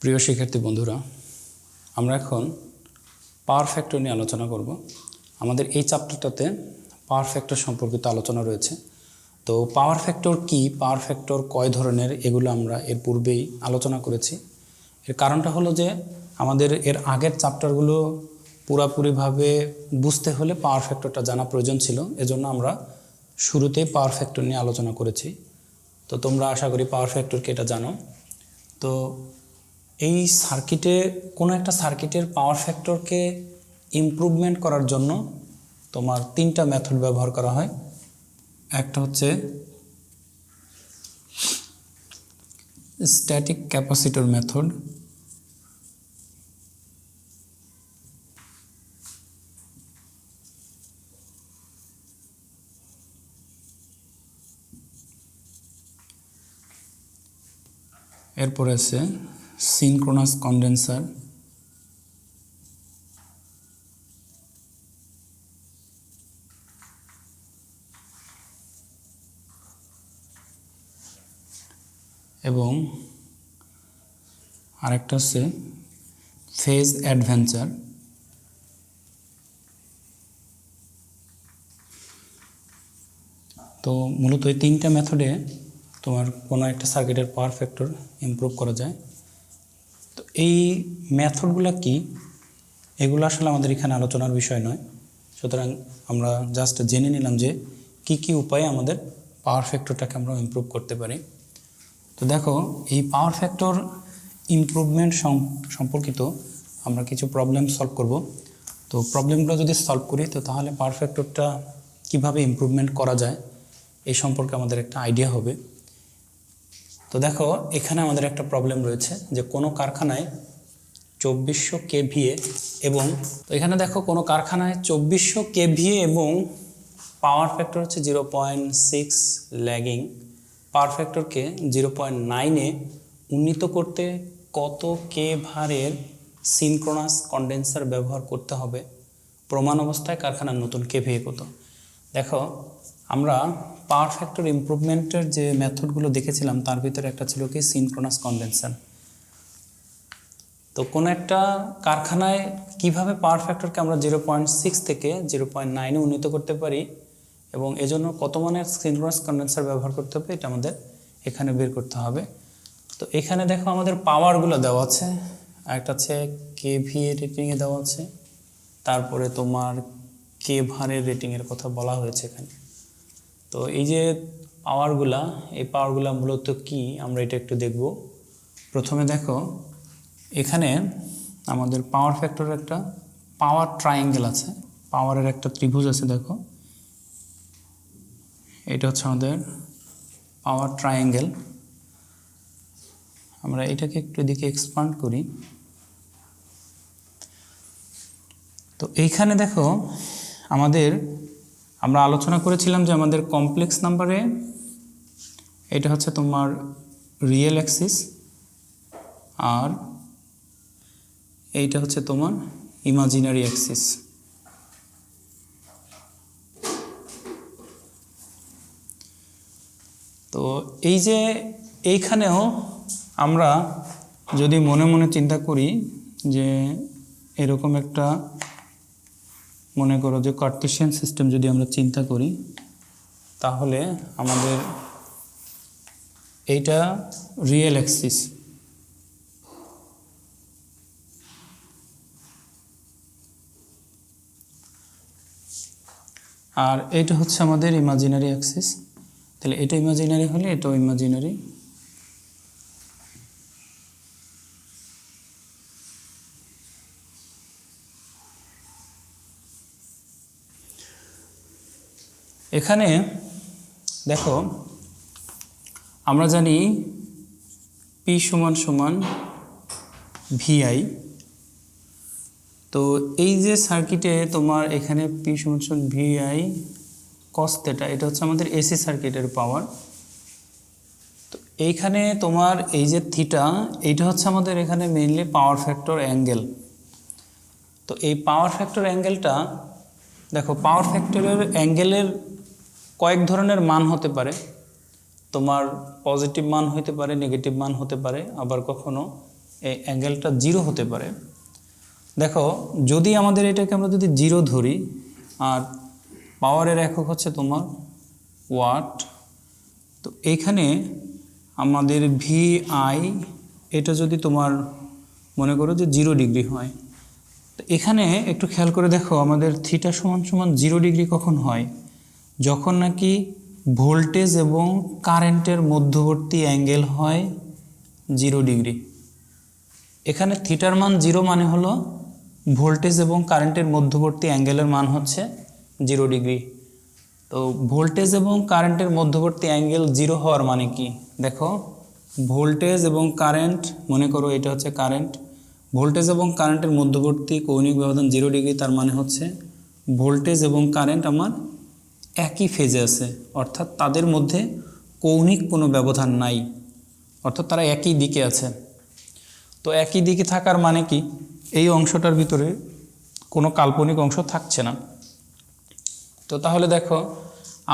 প্রিয় শিক্ষার্থী বন্ধুরা, আমরা এখন পাওয়ার ফ্যাক্টর নিয়ে আলোচনা করব। আমাদের এই চ্যাপ্টারটাতে পাওয়ার ফ্যাক্টর সম্পর্কিত আলোচনা রয়েছে। তো পাওয়ার ফ্যাক্টর কি, পাওয়ার ফ্যাক্টর কয় ধরনের, এগুলো আমরা এর পূর্বেই আলোচনা করেছি। এর কারণটা হলো যে আমাদের এর আগের চ্যাপ্টারগুলো পুরোপুরিভাবে বুঝতে হলে পাওয়ার ফ্যাক্টরটা জানা প্রয়োজন ছিল। এজন্য আমরা শুরুতেই পাওয়ার ফ্যাক্টর নিয়ে আলোচনা করেছি। তো তোমরা আশা করি পাওয়ার ফ্যাক্টরকে এটা জানো। তো এই সার্কিটে কোনো একটা সার্কিটের পাওয়ার ফ্যাক্টরকে ইমপ্রুভমেন্ট করার জন্য তোমার তিনটা মেথড ব্যবহার করা হয়। একটা হচ্ছে স্ট্যাটিক ক্যাপাসিটর মেথড, এরপরে আছে সিনক্রোনাস কন্ডেন্সার, এবং আরেকটা হচ্ছে ফেজ অ্যাডভেঞ্চার। তো মূলত এই তিনটা মেথডে তোমার কোনো একটা সার্কিটের পাওয়ার ফ্যাক্টর ইমপ্রুভ করা যায়। তো এই মেথডগুলো কি, এগুলো আসলে আমাদের এখানে আলোচনার বিষয় নয়। সুতরাং আমরা জাস্ট জেনে নিলাম যে কি কি উপায়ে আমাদের পাওয়ার ফ্যাক্টরটাকে আমরা ইমপ্রুভ করতে পারি। তো দেখো, এই পাওয়ার ফ্যাক্টর ইমপ্রুভমেন্ট সম্পর্কিত আমরা কিছু প্রবলেম সলভ করব। তো প্রবলেমগুলো যদি সলভ করি তো তাহলে পাওয়ার ফ্যাক্টরটা কীভাবে ইমপ্রুভমেন্ট করা যায় এই সম্পর্কে আমাদের একটা আইডিয়া হবে। তো দেখো, এখানে আমাদের একটা প্রবলেম রয়েছে যে কোনো কারখানায় 2400 kVA এবং তো এখানে দেখো কোনো কারখানায় 2400 kVA এবং পাওয়ার ফ্যাক্টর হচ্ছে 0.6 ল্যাগিং। পাওয়ার ফ্যাক্টরকে 0.9-এ উন্নীত করতে কত কে ভারের সিনক্রোনাস কন্ডেন্সার ব্যবহার করতে হবে? প্রমাণ অবস্থায় কারখানার নতুন KVA কত? দেখো, আমরা পাওয়ার ফ্যাক্টর ইমপ্রুভমেন্টের যে মেথডগুলো দেখেছিলাম তার ভিতরে একটা ছিল কি সিনক্রোনাস কন্ডেন্সার। তো কোনো একটা কারখানায় কিভাবে পাওয়ার ফ্যাক্টরকে আমরা 0.6 থেকে 0.9-এ উন্নীত করতে পারি এবং এজন্য কত মানের সিনক্রোনাস কন্ডেন্সার ব্যবহার করতে হবে এটা আমাদের এখানে বের করতে হবে। তো এখানে দেখো আমাদের পাওয়ারগুলো দেওয়া আছে, একটা হচ্ছে KVA রেটিংয়ে দেওয়া আছে, তারপরে তোমার কে ভারের রেটিংয়ের কথা বলা হয়েছে এখানে। তো এই যে পাওয়ারগুলা, এই পাওয়ারগুলা মূলত কি আমরা এটা একটু দেখব। প্রথমে দেখো, এখানে আমাদের পাওয়ার ফ্যাক্টরের একটা পাওয়ার ট্রায়াঙ্গেল আছে, পাওয়ারের একটা ত্রিভুজ আছে। দেখো, এটা হচ্ছে আমাদের পাওয়ার ট্রায়াঙ্গেল। আমরা এটাকে একটু এদিকে এক্সপান্ড করি। তো এইখানে দেখো আমরা আলোচনা করেছিলাম যে আমাদের কমপ্লেক্স নাম্বারে এটা হচ্ছে তোমার রিয়েল অ্যাক্সিস আর এইটা হচ্ছে তোমার ইমাজিনারি অ্যাক্সিস। তো এই যে এইখানেও আমরা যদি মনে মনে চিন্তা করি যে এরকম একটা, মনে করো যে কার্টেসিয়ান সিস্টেম যদি আমরা চিন্তা করি তাহলে আমাদের এইটা রিয়েল অ্যাক্সিস, আর এইটা হচ্ছে আমাদের ইমাজিনারি অ্যাক্সিস। তাহলে এটা ইমাজিনারি হলে এটাও ইমাজিনারি। এখানে দেখো, আমরা জানি P = VI। তো এই যে সার্কিটে তোমার এখানে P = VI cos θ, এটা হচ্ছে আমাদের এসি সার্কিটের পাওয়ার। তো এইখানে তোমার এই যে থিটা, এইটা হচ্ছে আমাদের এখানে মেইনলি পাওয়ার ফ্যাক্টর অ্যাঙ্গেল। তো এই পাওয়ার ফ্যাক্টর অ্যাঙ্গেলটা দেখো, পাওয়ার ফ্যাক্টরের অ্যাঙ্গেলের কয়েক ধরনের মান হতে পারে। তোমার পজিটিভ মান হতে পারে, নেগেটিভ মান হতে পারে, আবার কখনো এই অ্যাঙ্গেলটা 0 হতে পারে। দেখো যদি আমাদের এটাকে আমরা যদি 0 ধরি আর পাওয়ারের একক হচ্ছে তোমার ওয়াট, তো এইখানে আমাদের VI এটা যদি তোমার মনে করো যে 0 ডিগ্রি হয়, তো এখানে একটু খেয়াল করে দেখো আমাদের থিটা সমান সমান 0 ডিগ্রি কখন হয়, যখন নাকি ভোল্টেজ এবং কারেন্টের মধ্যবর্তী অ্যাঙ্গেল হয় 0 ডিগ্রি। এখানে থিটার মান 0 মানে হলো ভোল্টেজ এবং কারেন্টের মধ্যবর্তী অ্যাঙ্গেলের মান হচ্ছে 0 ডিগ্রি। তো ভোল্টেজ এবং কারেন্টের মধ্যবর্তী অ্যাঙ্গেল 0 হওয়ার মানে কি, দেখো ভোল্টেজ এবং কারেন্ট, মনে করো এটা হচ্ছে কারেন্ট, ভোল্টেজ এবং কারেন্টের মধ্যবর্তী কৌণিক ব্যবধান 0 ডিগ্রি, তার মানে হচ্ছে ভোল্টেজ এবং কারেন্ট আমার একই ফেজে আছে, অর্থাৎ তাদের মধ্যে কৌণিক কোনো ব্যবধান নাই, অর্থাৎ তারা একই দিকে আছে। তো একই দিকে থাকার মানে কি, এই অংশটার ভিতরে কোনো কাল্পনিক অংশ থাকছে না। তো তাহলে দেখো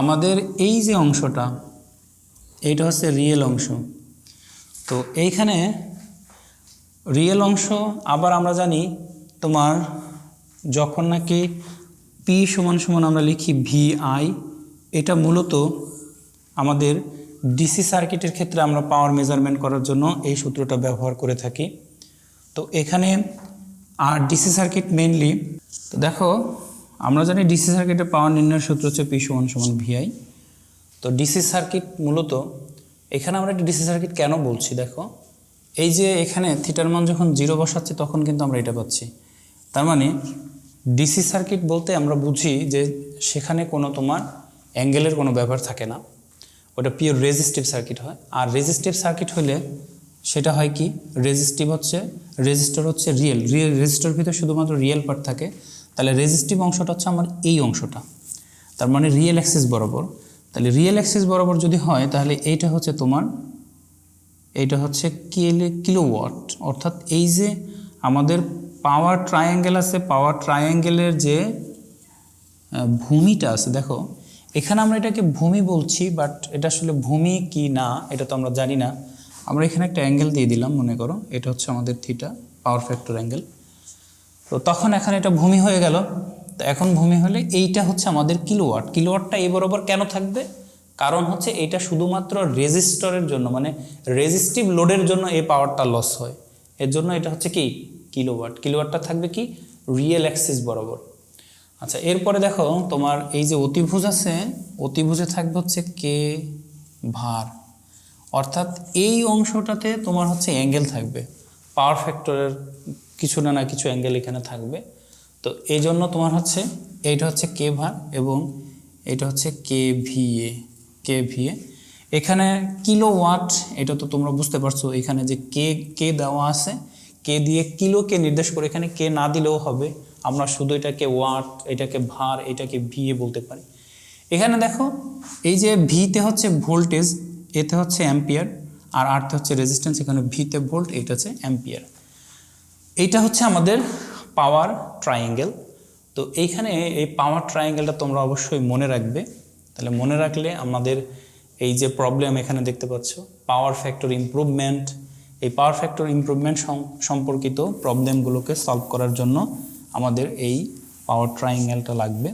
আমাদের এই যে অংশটা, এইটা হচ্ছে রিয়েল অংশ। তো এইখানে রিয়েল অংশ আবার আমরা জানি তোমার যখন নাকি P সমান সমান আমরা লিখি VI, এটা মূলত আমাদের ডিসি সার্কিটের ক্ষেত্রে আমরা পাওয়ার মেজারমেন্ট করার জন্য এই সূত্রটা ব্যবহার করে থাকি। তো এখানে আর ডিসি সার্কিট মেইনলি, তো দেখো আমরা জানি ডিসি সার্কিটের পাওয়ার নির্ণয়ের সূত্র হচ্ছে P সমান সমান VI। তো ডিসি সার্কিট মূলত এখানে আমরা একটা ডিসি সার্কিট কেন বলছি, দেখো এই যে এখানে থিটার মান যখন 0 বসাচ্ছি তখন কিন্তু আমরা এটা পাচ্ছি। তার মানে ডিসি সার্কিট বলতে আমরা বুঝি যে সেখানে কোনো তোমার অ্যাঙ্গেলের কোনো ব্যাপার থাকে না, ওটা পিওর রেজিস্টিভ সার্কিট হয়। আর রেজিস্টিভ সার্কিট হলে সেটা হয় কি, রেজিস্টিভ হচ্ছে, রেজিস্টর হচ্ছে রিয়েল, রেজিস্টর ভিতরে শুধুমাত্র রিয়েল পার্ট থাকে। তাহলে রেজিস্টিভ অংশটা হচ্ছে আমার এই অংশটা, তার মানে রিয়েল অ্যাক্সিস বরাবর। তাহলে রিয়েল অ্যাক্সিস বরাবর যদি হয় তাহলে এইটা হচ্ছে তোমার, এইটা হচ্ছে কিলোওয়াট, অর্থাৎ এই যে আমাদের পাওয়ার ট্রায়াঙ্গেল আছে, পাওয়ার ট্রায়াঙ্গেলের যে ভূমিটা আছে, দেখো এখানে আমরা এটাকে ভূমি বলছি, বাট এটা আসলে ভূমি কি না এটা তো আমরা জানি না। আমরা এখানে একটা অ্যাঙ্গেল দিয়ে দিলাম, মনে করো এটা হচ্ছে আমাদের থিটা, পাওয়ার ফ্যাক্টর অ্যাঙ্গেল। তো তখন এখানে এটা ভূমি হয়ে গেল। তো এখন ভূমি হলে এইটা হচ্ছে আমাদের কিলোওয়াট। কিলোওয়াটটা এই বরাবর কেন থাকবে, কারণ হচ্ছে এটা শুধুমাত্র রেজিস্টরের জন্য, মানে রেজিস্টিভ লোডের জন্য এই পাওয়ারটা লস হয়, এর জন্য এটা হচ্ছে কি কিলোওয়াট। কিলোওয়াটটা থাকবে কি রিয়েল অ্যাক্সিস বরাবর। আচ্ছা, এরপরে দেখো তোমার এই যে অতিভুজ আছে, অতিভুজে থাকবে হচ্ছে কে ভার, অর্থাৎ এই অংশটাতে তোমার হচ্ছে অ্যাঙ্গেল থাকবে, পাওয়ার ফ্যাক্টরের কিছু না কিছু অ্যাঙ্গেল এখানে থাকবে। তো এই জন্য তোমার হচ্ছে এইটা হচ্ছে কে ভার এবং এটা হচ্ছে KVA। এখানে কিলোওয়াট, এটা তো তোমরা বুঝতে পারছো, এখানে যে কে দেওয়া আছে, কে দিয়ে কিলোকে নির্দেশ করে, এখানে কে না দিলেও হবে, আমরা শুধু এটাকে ওয়াট, এটাকে ভার, এটাকে VA বলতে পারি। এখানে দেখো এই যে ভিতে হচ্ছে ভোল্টেজ, এতে হচ্ছে অ্যাম্পিয়ার, আর আরতে হচ্ছে রেজিস্ট্যান্স, এখানে ভিতে ভোল্ট, এটা হচ্ছে অ্যাম্পিয়ার। এইটা হচ্ছে আমাদের পাওয়ার ট্রায়াঙ্গেল। তো এইখানে এই পাওয়ার ট্রায়াঙ্গেলটা তোমরা অবশ্যই মনে রাখবে। তাহলে মনে রাখলে আমাদের এই যে প্রবলেম এখানে দেখতে পাচ্ছ পাওয়ার ফ্যাক্টর ইমপ্রুভমেন্ট, এই পাওয়ার ফ্যাক্টর ইমপ্রুভমেন্ট সম্পর্কিত প্রবলেমগুলোকে সলভ করার জন্য আমাদের এই পাওয়ার ট্রায়াঙ্গেলটা লাগবে।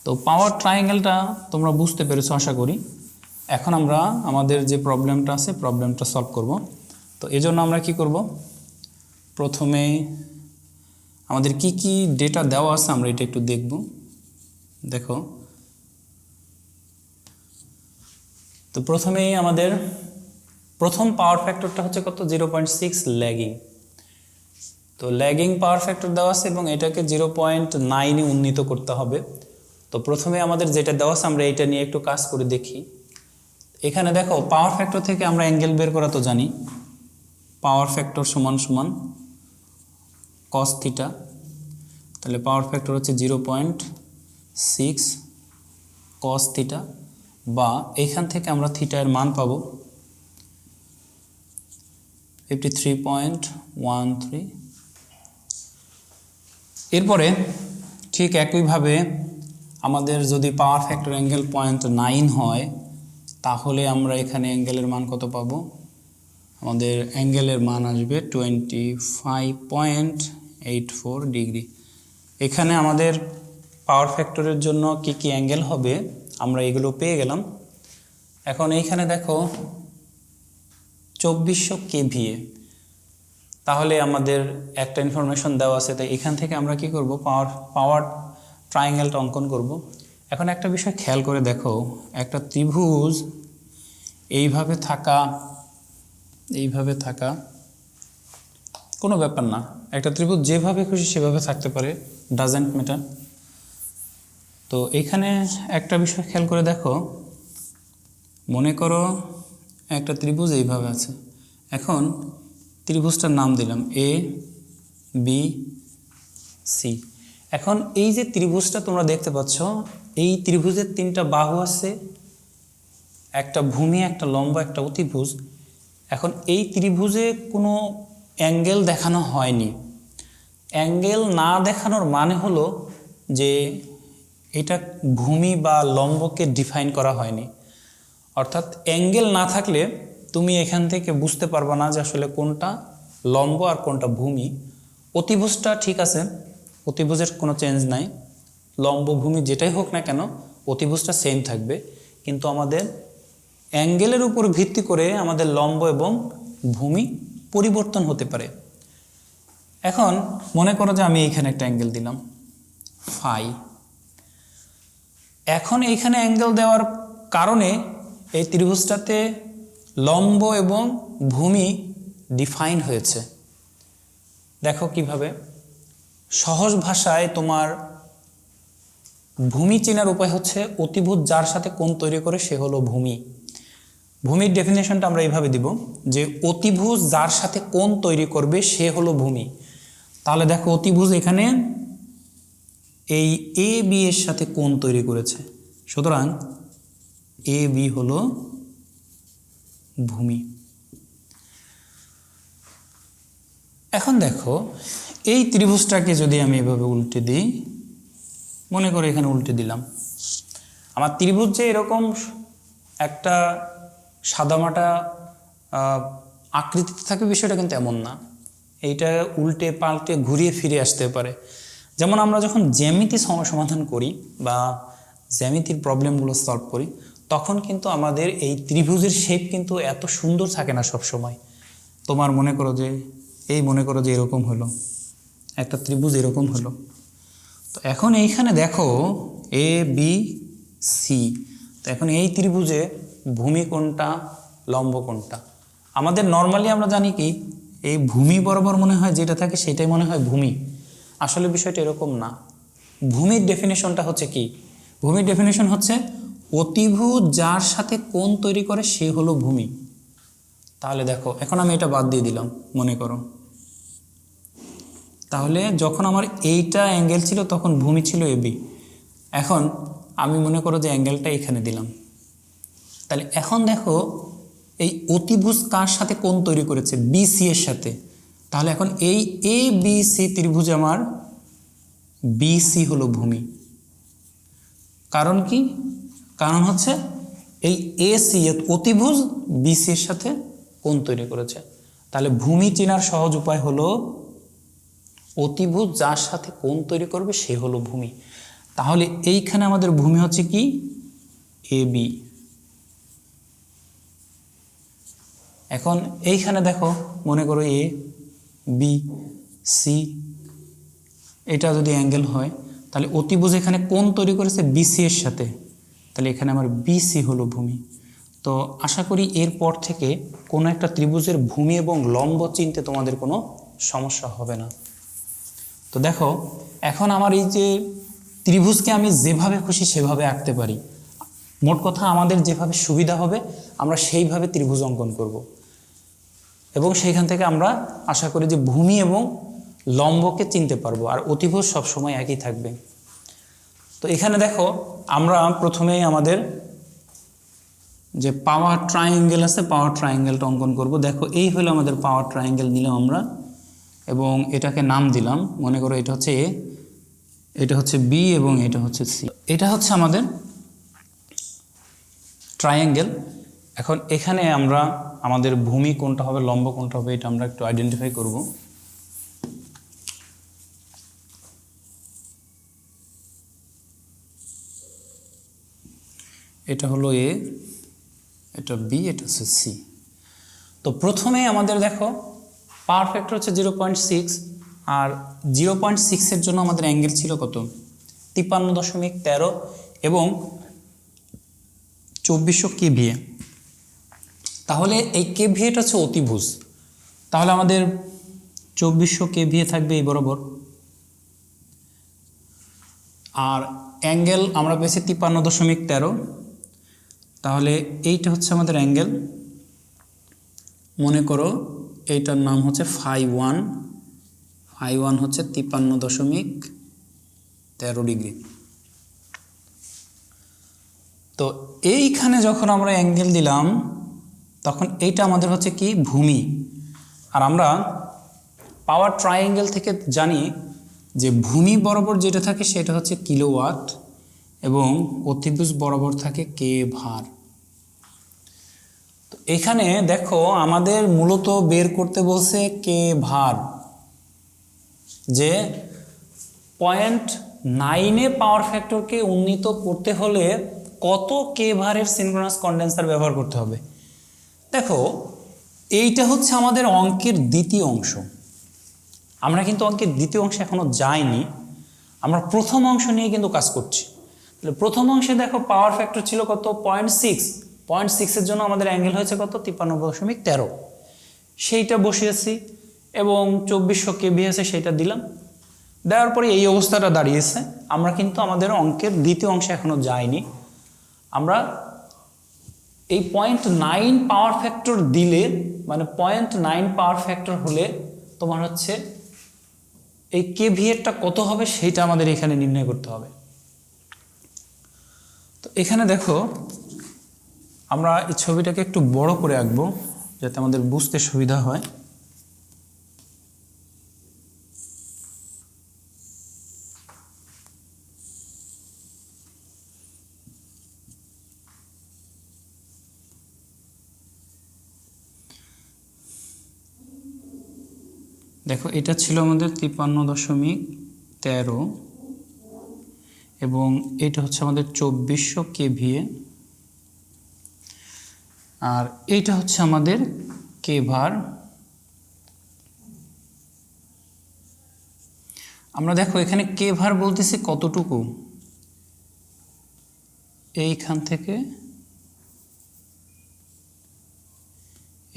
তো পাওয়ার ট্রায়াঙ্গেলটা তোমরা বুঝতে পেরেছো আশা করি। এখন আমরা আমাদের যে প্রবলেমটা আছে প্রবলেমটা সলভ করব। তো এই জন্য আমরা কি করব, প্রথমে আমাদের কি কি ডেটা দেওয়া আছে আমরা এটা একটু দেখব। দেখো, তো প্রথমেই আমাদের প্রথম পাওয়ার ফ্যাক্টরটা হচ্ছে কত, 0.6 ল্যাগিং। তো ল্যাগিং পাওয়ার ফ্যাক্টর দেওয়া আছে এবং এটাকে 0.9-এ উন্নীত করতে হবে। তো প্রথমে আমাদের যেটা দেওয়া আছে আমরা এটা নিয়ে একটু কাজ করে দেখি। এখানে দেখো পাওয়ার ফ্যাক্টর থেকে আমরা অ্যাঙ্গেল বের করা তো জানি, পাওয়ার ফ্যাক্টর সমান সমান cos থিটা। তাহলে পাওয়ার ফ্যাক্টর হচ্ছে 0.6 cos থিটা, বা এখান থেকে আমরা থিটা এর মান পাবো 53.13। এরপরে ঠিক একইভাবে আমাদের যদি পাওয়ার ফ্যাক্টর অ্যাঙ্গেল 0.9 হয় তাহলে আমরা এখানে অ্যাঙ্গেলের মান কত পাবো, আমাদের অ্যাঙ্গেলের মান আসবে 25.84 ডিগ্রি। এখানে আমাদের পাওয়ার ফ্যাক্টরের জন্য কি কি অ্যাঙ্গেল হবে আমরা এগুলো পেয়ে গেলাম। এখন এইখানে দেখো 2400 কেভিএ, তাহলে আমাদের একটা ইনফরমেশন দেওয়া আছে, তাই এখান থেকে আমরা কি করব, পাওয়ার ট্রায়াঙ্গেলটা অঙ্কন করব। এখন একটা বিষয় খেয়াল করে দেখো, একটা ত্রিভুজ এইভাবে থাকা কোনো ব্যাপার না, একটা ত্রিভুজ যেভাবে খুশি সেভাবে থাকতে পারে, ডাজেন্ট ম্যাটার। তো এইখানে একটা বিষয় খেয়াল করে দেখো, মনে করো একটা ত্রিভুজ এইভাবে আছে। এখন ত্রিভুজটার নাম দিলাম এ বি সি। এখন এই যে ত্রিভুজটা তোমরা দেখতে পাচ্ছ, এই ত্রিভুজের তিনটা বাহু আছে, একটা ভূমি, একটা লম্ব, একটা অতিভুজ। এখন এই ত্রিভুজে কোনো অ্যাঙ্গেল দেখানো হয়নি। অ্যাঙ্গেল না দেখানোর মানে হলো যে এটা ভূমি বা লম্বকে ডিফাইন করা হয়নি। অর্থাৎ অ্যাঙ্গেল না থাকলে তুমি এখান থেকে বুঝতে পারবা না যে আসলে কোনটা লম্ব আর কোনটা ভূমি। অতিভুজটা ঠিক আছে, অতিভুজের কোনো চেঞ্জ নাই, লম্ব ভূমি যেটাই হোক না কেন অতিভুজটা সেম থাকবে। কিন্তু আমাদের অ্যাঙ্গেলের উপর ভিত্তি করে আমাদের লম্ব এবং ভূমি পরিবর্তন হতে পারে। এখন মনে করো যে আমি এইখানে একটা অ্যাঙ্গেল দিলাম ফাই। এখন এইখানে অ্যাঙ্গেল দেওয়ার কারণে এই ত্রিভুজটাতে লম্ব এবং ভূমি ডিফাইন হয়েছে। দেখো কিভাবে, সহজ ভাষায় তোমার ভূমি চেনার উপায় হচ্ছে অতিভুজ যার সাথে কোণ তৈরি করে সে হলো ভূমি। ভূমির ডেফিনেশনটা আমরা এইভাবে দিব যে অতিভুজ যার সাথে কোণ তৈরি করবে সে হলো ভূমি। তাহলে দেখো অতিভুজ এখানে এই এ বি এর সাথে কোণ তৈরি করেছে, সুতরাং এ বি হলো ভূমি। এখন দেখো এই ত্রিভুজটাকে যদি আমি এভাবে উল্টে দিই, মনে করো এখানে উল্টে দিলাম, আমার ত্রিভুজ যে এরকম একটা সাদামাটা আকৃতিতে থাকে বিষয়টা কিন্তু এমন না, এইটা উল্টে পাল্টে ঘুরিয়ে ফিরে আসতে পারে। যেমন আমরা যখন জ্যামিতি সমাধান করি বা জ্যামিতির প্রবলেমগুলো সলভ করি, তখন কিন্তু আমাদের এই ত্রিভুজের শেপ কিন্তু এত সুন্দর থাকে না সব সময়। তোমার মনে করো যে এরকম হলো একটা ত্রিভুজ, এরকম হলো। তো এখন এইখানে দেখো এ বি সি, তো এখন এই ত্রিভুজে ভূমি কোনটা, লম্ব কোনটা? আমাদের নর্মালি আমরা জানি কি এই ভূমি বরাবর মনে হয় যেটা থাকে সেটাই মনে হয় ভূমি। আসলে বিষয়টা এরকম না। ভূমির ডেফিনেশনটা হচ্ছে কি, ভূমির ডেফিনেশন হচ্ছে অতিভুজ যার সাথে কোণ তৈরি করে সে হলো ভূমি। তাহলে দেখো এখন আমি এটা বাদ দিয়ে দিলাম মনে করো, তাহলে যখন আমার এইটা অ্যাঙ্গেল ছিল তখন ভূমি ছিল এবি। এখন আমি মনে করো যে অ্যাঙ্গেলটা এখানে দিলাম, তাহলে এখন দেখো এই অতিভুজ কার সাথে কোণ তৈরি করেছে, বিসি এর সাথে। তাহলে এখন এই এ বি সি ত্রিভুজ আমার বিসি হলো ভূমি। কারণ কি, কারণ হচ্ছে এই এসি অতিভুজ বিসি এর সাথে কোণ তৈরি করেছে। তাহলে ভূমি চেনার সহজ উপায় হলো অতিভুজ যার সাথে কোণ তৈরি করবে সে হলো ভূমি। তাহলে এইখানে আমাদের ভূমি হচ্ছে কি এ বি। এখন এইখানে দেখো মনে করো এ বি সি, এটা যদি অ্যাঙ্গেল হয় তাহলে অতিভুজ এখানে কোণ তৈরি করেছে বিসি এর সাথে, তাহলে এখানে আমার বিসি হলো ভূমি। তো আশা করি এরপর থেকে কোনো একটা ত্রিভুজের ভূমি এবং লম্ব চিনতে তোমাদের কোনো সমস্যা হবে না। তো দেখো এখন আমার এই যে ত্রিভুজকে আমি যেভাবে খুশি সেভাবে আঁকতে পারি। মোট কথা আমাদের যেভাবে সুবিধা হবে আমরা সেইভাবে ত্রিভুজ অঙ্কন করব, এবং সেইখান থেকে আমরা আশা করি যে ভূমি এবং লম্বকে চিনতে পারবো, আর অতিভুজ সবসময় একই থাকবে। তো এখানে দেখো আমরা প্রথমেই আমাদের যে পাওয়ার ট্রায়াঙ্গেল আছে, পাওয়ার ট্রায়াঙ্গেলটা অঙ্কন করব। দেখো এই হলো আমাদের পাওয়ার ট্রায়াঙ্গেল নিলাম আমরা, এবং এটাকে নাম দিলাম, মনে করো এটা হচ্ছে এ, এটা হচ্ছে বি এবং এটা হচ্ছে সি। এটা হচ্ছে আমাদের ট্রায়াঙ্গেল। এখন এখানে আমরা আমাদের ভূমি কোনটা হবে, লম্ব কোনটা হবে, এটা আমরা একটু আইডেন্টিফাই করব। এটা হলো এ, এটা বি, এটা হচ্ছে সি। তো প্রথমে আমাদের দেখো পাওয়ার ফ্যাক্টর হচ্ছে 0.6, আর 0.6-এর জন্য আমাদের অ্যাঙ্গেল ছিল কত, 53.13 এবং 2400 কেভিএ। তাহলে এই কেভিএটা হচ্ছে অতিভুজ, তাহলে আমাদের 2400 কেভিএ থাকবে এই বরাবর, আর অ্যাঙ্গেল আমরা পেয়েছি 53.13, তাহলে এইটা হচ্ছে আমাদের অ্যাঙ্গেল। মনে করো এইটার নাম হচ্ছে φ1, φ1 হচ্ছে 53.13 ডিগ্রি। তো এইখানে যখন আমরা অ্যাঙ্গেল দিলাম তখন এইটা আমাদের হচ্ছে কি, ভূমি। আর আমরা পাওয়ার ট্রায়াঙ্গেল থেকে জানি যে ভূমি বরাবর যেটা থাকে সেটা হচ্ছে কিলোওয়াট এবং অতিভুজ বরাবর থাকে কে ভার। তো এখানে দেখো আমাদের মূলত বের করতে বলছে কে ভার, যে 0.9-এ পাওয়ার ফ্যাক্টরকে উন্নীত করতে হলে কত কে ভারের সিনক্রোনাস কন্ডেন্সার ব্যবহার করতে হবে। দেখো এইটা হচ্ছে আমাদের অঙ্কের দ্বিতীয় অংশ, আমরা কিন্তু অঙ্কের দ্বিতীয় অংশে এখনো যাইনি, আমরা প্রথম অংশ নিয়ে কিন্তু কাজ করছি। তাহলে প্রথম অংশে দেখো পাওয়ার ফ্যাক্টর ছিল কত, 0.6-এর জন্য আমাদের অ্যাঙ্গেল হয়েছে কত, 53.13, সেইটা বসিয়েছি এবং 2400 কেভি আছে সেইটা দিলাম, দেওয়ার পরে এই অবস্থাটা দাঁড়িয়েছে। আমরা কিন্তু আমাদের অঙ্কের দ্বিতীয় অংশে এখনো যাইনি, আমরা এই 0.9 পাওয়ার ফ্যাক্টর দিলে, মানে 0.9 পাওয়ার ফ্যাক্টর হলে তোমার হচ্ছে এই কেভিএটা কত হবে সেইটা আমাদের এখানে নির্ণয় করতে হবে। তো এখানে দেখো আমরা এই ছবিটাকে একটু বড় করে আঁকবো যাতে আমাদের বুঝতে সুবিধা হয়। দেখো এটা ছিল আমাদের 53.13 এবং এটা হচ্ছে আমাদের 2400 কেভিএ, আর এইটা হচ্ছে আমাদের কে ভার। আমরা দেখো এখানে কে ভার বলতেছি কতটুকু, এইখান থেকে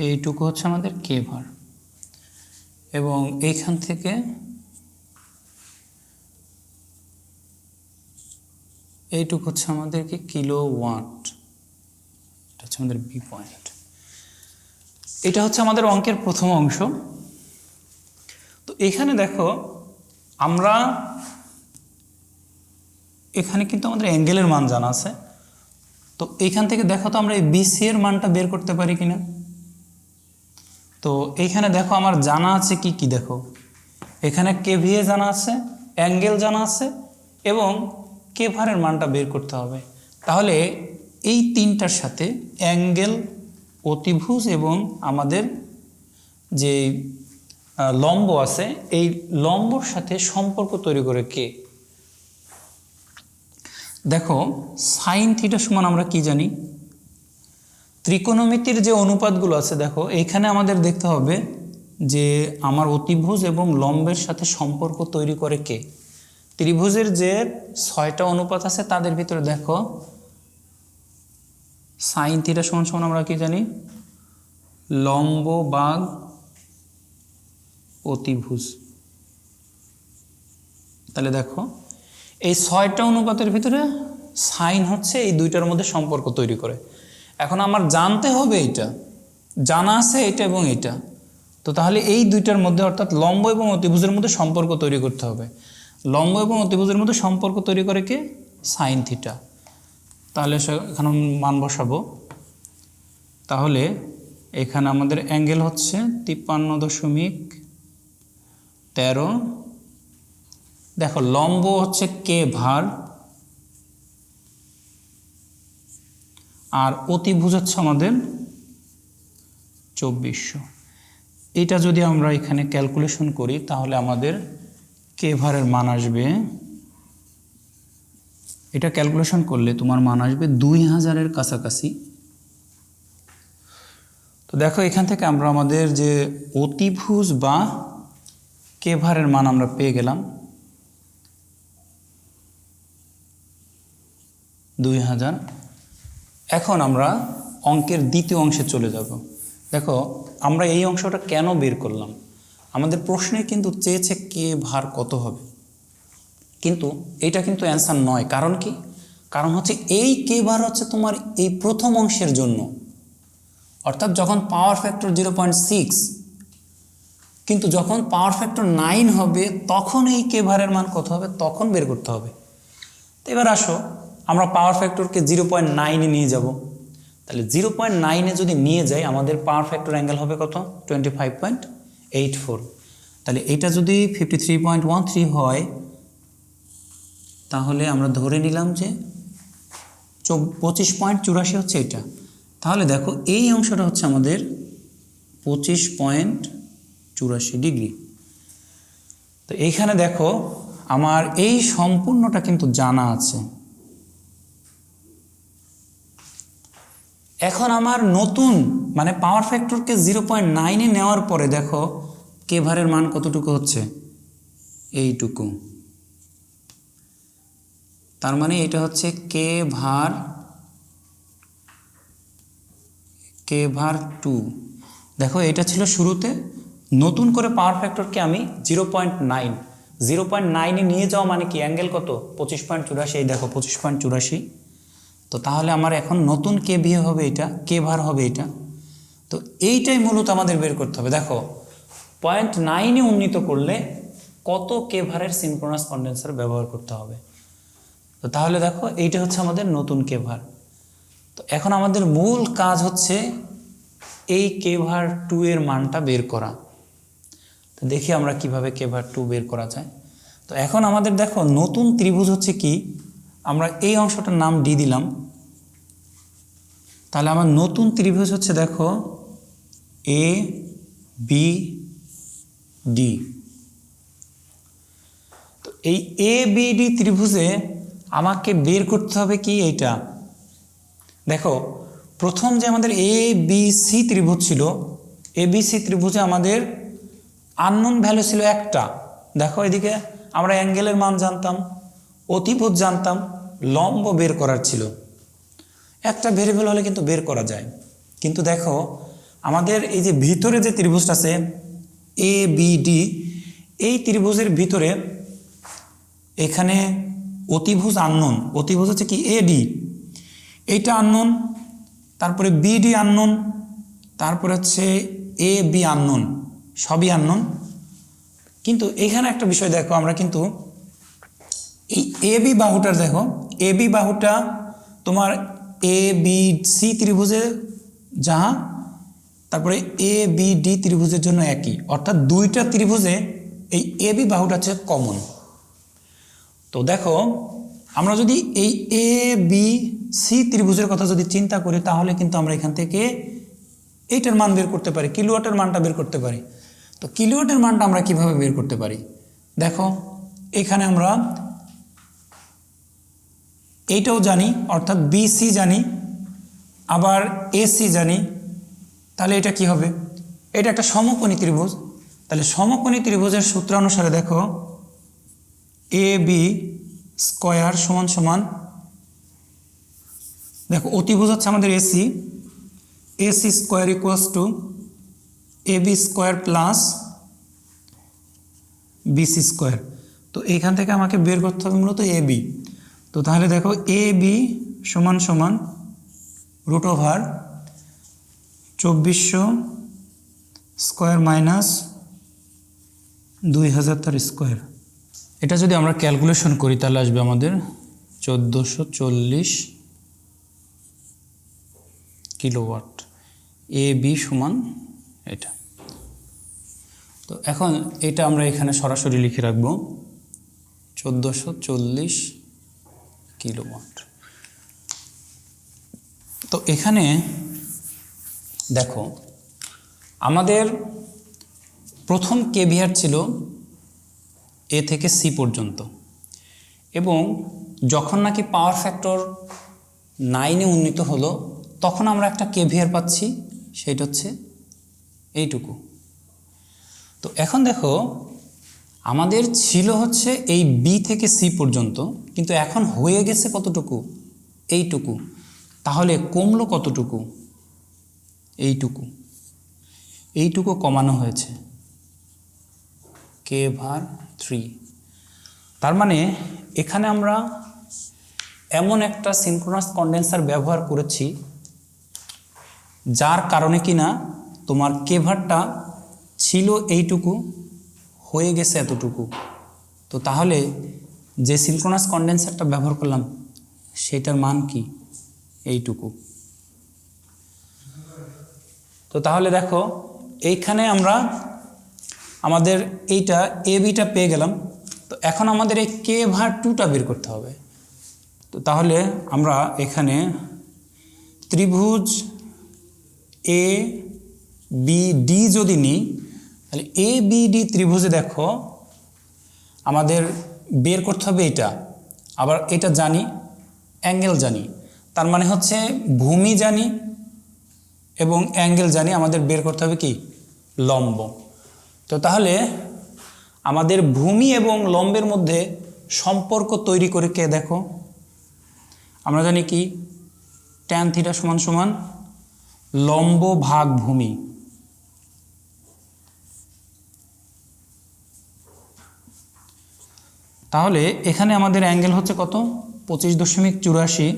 এইটুকু হচ্ছে আমাদের কে ভার এবং এইখান থেকে এইটুকু হচ্ছে আমাদের কি, কিলোওয়াট। এটা হচ্ছে আমাদের বি পয়েন্ট। এটা হচ্ছে আমাদের অঙ্কের প্রথম অংশ। তো এখানে দেখো আমরা এখানে কিন্তু আমাদের অ্যাঙ্গেলের মান জানা আছে, তো এইখান থেকে দেখো তো আমরা এই বিসি এর মানটা বের করতে পারি কিনা। তো এইখানে দেখো আমার জানা আছে কি কি, দেখো এখানে কেভিএ জানা আছে, অ্যাঙ্গেল জানা আছে এবং কে ভারের মানটা বের করতে হবে। তাহলে এই তিনটার সাথে অ্যাঙ্গেল, অতিভুজ এবং আমাদের যে লম্ব আছে, এই লম্বর সাথে সম্পর্ক তৈরি করে কে। দেখো সাইন থিটা সমান আমরা কি জানি, ত্রিকোণমিতির যে অনুপাতগুলো আছে, দেখো এইখানে আমাদের দেখতে হবে যে আমার অতিভুজ এবং লম্বের সাথে সম্পর্ক তৈরি করে কে। ত্রিভুজের যে 6টা অনুপাত আছে তাদের ভিতরে দেখো সাইন থিটা সমান সমান আমরা কি জানি, লম্ব ভাগ অতিভুজ। তাহলে দেখো এই 6টা অনুপাতের ভিতরে সাইন হচ্ছে এই দুইটার মধ্যে সম্পর্ক তৈরি করে। এখন আমার জানতে হবে, এইটা জানা আছে এটা এবং এটা, তো তাহলে এই দুইটার মধ্যে অর্থাৎ লম্ব এবং অতিভুজের মধ্যে সম্পর্ক তৈরি করতে হবে। লম্ব এবং অতিভুজের মধ্যে সম্পর্ক তৈরি করে কে, সাইন থিটা। তাহলে এখানে মান বসাবো, তাহলে এখানে আমাদের অ্যাঙ্গেল হচ্ছে 53.13, দেখো লম্ব হচ্ছে কে ভার আর অতিভুজ হচ্ছে আমাদের 2400। এটা যদি আমরা এখানে ক্যালকুলেশন করি তাহলে আমাদের কে ভারের মান আসবে, এটা ক্যালকুলেশন করলে তোমার মান আসবে 2000-এর কাছাকাছি। তো দেখো এখান থেকে আমরা আমাদের যে অতিভুজ বা কে ভারের মান আমরা পেয়ে গেলাম 2000। এখন আমরা অঙ্কের দ্বিতীয় অংশে চলে যাব। দেখো আমরা এই অংশটা কেন বের করলাম, আমাদের প্রশ্নে কিন্তু চেয়েছে কে ভার কত হবে, কিন্তু এটা কিন্তু অ্যান্সার নয়। কারণ কি? কারণ হচ্ছে এই কে ভার হচ্ছে তোমার এই প্রথম অংশের জন্য, অর্থাৎ যখন পাওয়ার ফ্যাক্টর 0.6, কিন্তু যখন পাওয়ার ফ্যাক্টর 9 হবে তখন এই কে ভারের মান কত হবে তখন বের করতে হবে। তো এবার আসো আমরা পাওয়ার ফ্যাক্টরকে 0.9-এ নিয়ে যাব। তাহলে 0.9-এ যদি নিয়ে যাই আমাদের পাওয়ার ফ্যাক্টর অ্যাঙ্গেল হবে কত? 25.84। তাহলে এটা যদি 53.13 হয় তাহলে আমরা ধরে নিলাম যে 25.84 হচ্ছে এটা। তাহলে দেখো এই অংশটা হচ্ছে আমাদের 25.84 ডিগ্রি। তো এইখানে দেখো আমার এই সম্পূর্ণটা কিন্তু জানা আছে। এখন আমার নতুন মানে পাওয়ার ফ্যাক্টরকে 0.9-এ নেওয়ার পরে দেখো কে ভারের মান কতটুকু হচ্ছে, এইটুকু। তার মানে এটা হচ্ছে কে ভার 2। দেখো এটা ছিল শুরুতে, নতুন করে পাওয়ার ফ্যাক্টরকে আমি 0.9-এ নিয়ে যাওয়া মানে কি অ্যাঙ্গেল কত? 25.84। এই দেখো 25.84। তো তাহলে আমার এখন নতুন কে ভি হবে, এটা কে ভার হবে এটা। তো এইটাই মূলত আমাদের বের করতে হবে। দেখো 0.9-এ উন্নীত করলে কত কে ভারের সিনক্রোনাস কন্ডেন্সার ব্যবহার করতে হবে। তো তাহলে দেখো এইটা হচ্ছে আমাদের নতুন কে ভার। তো এখন আমাদের মূল কাজ হচ্ছে এই কে ভার 2 এর মানটা বের করা। তো দেখি আমরা কিভাবে কে ভার 2 বের করা যায়। তো এখন আমাদের দেখো নতুন ত্রিভুজ হচ্ছে কি, আমরা এই অংশটার নাম ডি দিলাম। তাহলে আমার নতুন ত্রিভুজ হচ্ছে দেখো এ বি ডি। তো এই এ বি ডি ত্রিভুজে আমাকে বের করতে হবে কি এইটা। দেখো প্রথম যে আমাদের এ বি সি ত্রিভুজ ছিল, এ বি সি ত্রিভুজে আমাদের আননোন ভ্যালু ছিল একটা। দেখো এদিকে আমরা অ্যাঙ্গেলের মান জানতাম, অতিভুজ জানতাম, লম্ব বের করার ছিল। একটা ভেরিয়েবল হলে কিন্তু বের করা যায়। কিন্তু দেখো আমাদের এই যে ভিতরে যে ত্রিভুজটা আছে এ বি ডি, এই ত্রিভুজের ভিতরে এখানে অতিভুজ আননোন, অতিভুজ হচ্ছে কি এ ডি, এইটা আননোন, তারপরে বি ডি আননোন, তারপরে হচ্ছে এ বি আননোন, সবই আননোন। কিন্তু এখানে একটা বিষয় দেখো, আমরা কিন্তু এই এ বি বাহুটার দেখো এ বি বাহুটা তোমার এ বি সি ত্রিভুজে যাহা, তারপরে এ বি ডি ত্রিভুজের জন্য একই, অর্থাৎ দুইটা ত্রিভুজে এই এ বি বাহুটা হচ্ছে কমন। তো দেখো আমরা যদি এই এ বি সি ত্রিভুজের কথা যদি চিন্তা করি তাহলে কিন্তু আমরা এখান থেকে এইটার মান বের করতে পারি, কিলোওয়াটের মানটা বের করতে পারি। তো কিলোওয়াটের মানটা আমরা কিভাবে বের করতে পারি? দেখো এখানে আমরা এইটাও জানি, অর্থাৎ বিসি জানি, আবার এসি জানি। তাহলে এটা কি হবে? এটা একটা সমকোণী ত্রিভুজ। তাহলে সমকোণী ত্রিভুজের সূত্রানুসারে দেখো এ বি স্কোয়ার সমান সমান, দেখো অতিভুজ হচ্ছে আমাদের AC, AC square equals to A B square plus BC square. তো এইখান থেকে আমাকে বের করতে হবে মূলত এ বি। তো তাহলে দেখো এ বি সমান সমান রুট ওভার 2400 স্কোয়ার মাইনাস 2000 তার স্কোয়ার। এটা যদি আমরা ক্যালকুলেশন করি তাহলে আসবে আমাদের 1440 কিলোওয়াট। এ বি সমান এটা। তো এখন এটা আমরা এখানে সরাসরি লিখে রাখবো 1440 কিলোওয়াট। তো এখানে দেখো আমাদের প্রথম কেভিআর ছিল এ থেকে সি পর্যন্ত, এবং যখন নাকি পাওয়ার ফ্যাক্টর 9-এ উন্নীত হলো তখন আমরা একটা কেভিআর পাচ্ছি, সেটা হচ্ছে এইটুকু। তো এখন দেখো আমাদের ছিল হচ্ছে এই বি থেকে সি পর্যন্ত, কিন্তু এখন হয়ে গেছে কতটুকু? এইটুকু। তাহলে কমলো কতটুকু? এইটুকু। এইটুকু কমানো হয়েছে k/3। তার মানে এখানে আমরা এমন একটা সিনক্রোনাস কন্ডেন্সার ব্যবহার করেছি যার কারণে কিনা তোমার কেভারটা ছিল এইটুকু, হয়ে গেছে এতটুকু। তো তাহলে যে সিনক্রোনাস কন্ডেন্সারটা ব্যবহার করলাম সেটার মান কি? এইটুকু। তো তাহলে দেখো এইখানে আমরা আমাদের এইটা এ বিটা পেয়ে গেলাম। তো এখন আমাদের এই k/2টা বের করতে হবে। তো তাহলে আমরা এখানে ত্রিভুজ এ বি ডি যদি নিই, তাহলে এ বি ডি ত্রিভুজে দেখো আমাদের বের করতে হবে এটা, আবার এটা জানি, অ্যাঙ্গেল জানি, তার মানে হচ্ছে ভূমি জানি এবং অ্যাঙ্গেল জানি, আমাদের বের করতে হবে কি? লম্ব। তো তাহলে আমাদের ভূমি এবং লম্বের মধ্যে সম্পর্ক তৈরি করে কে? দেখো আমরা জানি কি tan θ = লম্ব ভাগ ভূমি। তাহলে এখানে আমাদের অ্যাঙ্গেল হচ্ছে কত? 25.84,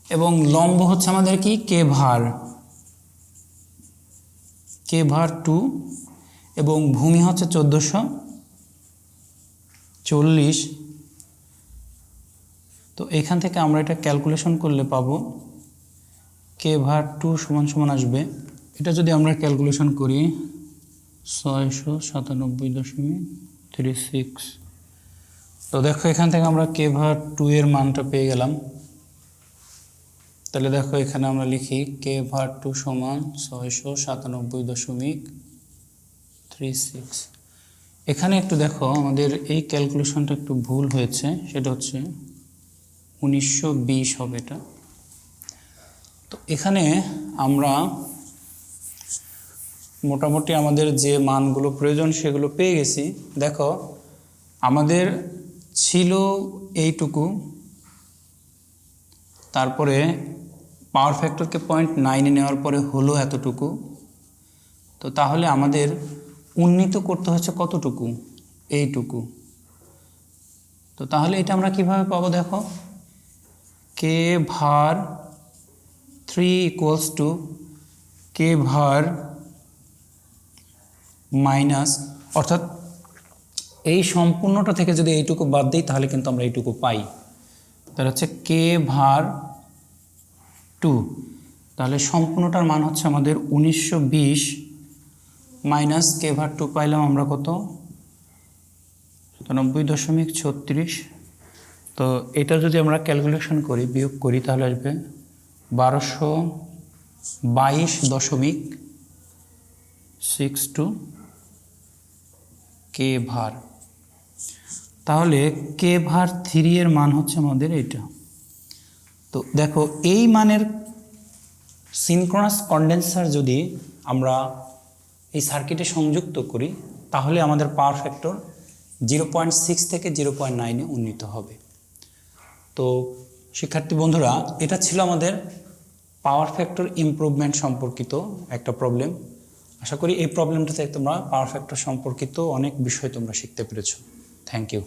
এবং লম্ব হচ্ছে আমাদের কি? k/2, এবং ভূমি হচ্ছে 1440। তো এখান থেকে আমরা এটা ক্যালকুলেশন করলে পাবো k/2 = আসবে, এটা যদি আমরা ক্যালকুলেশন করি 697.36। তো দেখো এখান থেকে আমরা k/2 এর মানটা পেয়ে গেলাম। তাহলে দেখো এখানে আমরা লিখি k/2 = 697.36। এখানে একটু দেখো আমাদের এই ক্যালকুলেশনটা একটু ভুল হয়েছে, সেটা হচ্ছে 1920 হবে এটা। তো এখানে আমরা মোটামুটি আমাদের যে মানগুলো প্রয়োজন সেগুলো পেয়ে গেছি। দেখো আমাদের ছিল এইটুকু, তারপরে পাওয়ার ফ্যাক্টরকে 0.9-এ নেওয়ার পরে হলো এতটুকু। তো তাহলে আমাদের উন্নীত করতে হচ্ছে কতটুকু? এইটুকু। তো তাহলে এটা আমরা কিভাবে পাবো? দেখো k/3 = k/- অর্থাৎ এই সম্পূর্ণটা থেকে যদি এইটুকু বাদ দিই তাহলে কিন্তু আমরা এইটুকু পাই। তাহলে হচ্ছে k/2, তাহলে সম্পূর্ণটার মান হচ্ছে আমাদের 1920 মাইনাস k/2 পাইলাম আমরা কত? 97.36। তো এটা যদি আমরা ক্যালকুলেশন করি, বিয়োগ করি, তাহলে আসবে 1222.62 k/। তাহলে k/3 এর মান হচ্ছে আমাদের এইটা। তো দেখো এই মানের সিনক্রোনাস কন্ডেন্সার যদি আমরা এই সার্কিটে সংযুক্ত করি তাহলে আমাদের পাওয়ার ফ্যাক্টর 0.6 থেকে 0.9-এ উন্নীত হবে। তো শিক্ষার্থী বন্ধুরা, এটা ছিল আমাদের পাওয়ার ফ্যাক্টর ইমপ্রুভমেন্ট সম্পর্কিত একটা প্রবলেম। আশা করি এই প্রবলেমটা থেকে তোমরা পাওয়ার ফ্যাক্টর সম্পর্কিত অনেক বিষয় তোমরা শিখতে পেরেছো। Thank you.